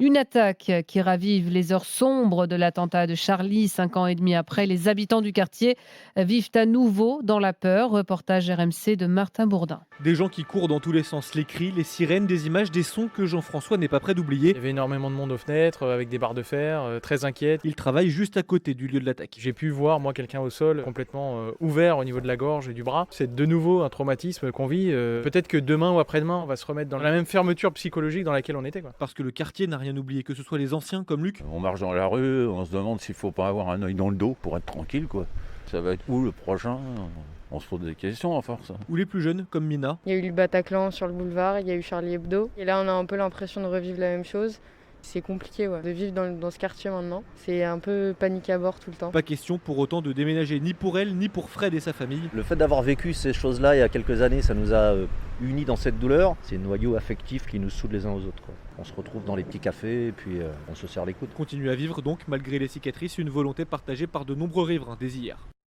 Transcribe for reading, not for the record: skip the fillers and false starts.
Une attaque qui ravive les heures sombres de l'attentat de Charlie, 5 ans et demi après. Les habitants du quartier vivent à nouveau dans la peur. Reportage RMC de Martin Bourdin. Des gens qui courent dans tous les sens, les cris, les sirènes, des images, des sons que Jean-François n'est pas prêt Il d'oublier. y avait énormément de monde aux fenêtres, avec des barres de fer, très inquiète. Il travaille juste à côté du lieu de l'attaque. J'ai pu voir, moi, quelqu'un au sol, complètement ouvert au niveau de la gorge et du bras. C'est de nouveau un traumatisme qu'on vit. Peut-être que demain ou après-demain, on va se remettre dans la même fermeture psychologique dans laquelle on était, quoi. Parce que le quartier n'a rien oublié, que ce soit les anciens comme Luc. On marche dans la rue, on se demande s'il faut pas avoir un œil dans le dos pour être tranquille, quoi. Ça va être où le prochain? On se pose des questions à force. Ou les plus jeunes comme Mina. Il y a eu le Bataclan sur le boulevard, il y a eu Charlie Hebdo. Et là, on a un peu l'impression de revivre la même chose. C'est compliqué de vivre dans ce quartier maintenant. C'est un peu panique à bord tout le temps. Pas question pour autant de déménager ni pour elle, ni pour Fred et sa famille. Le fait d'avoir vécu ces choses-là il y a quelques années, ça nous a unis dans cette douleur. C'est un noyau affectif qui nous soude les uns aux autres. On se retrouve dans les petits cafés et puis on se serre les coudes. Continue à vivre donc, malgré les cicatrices, une volonté partagée par de nombreux riverains dès hier.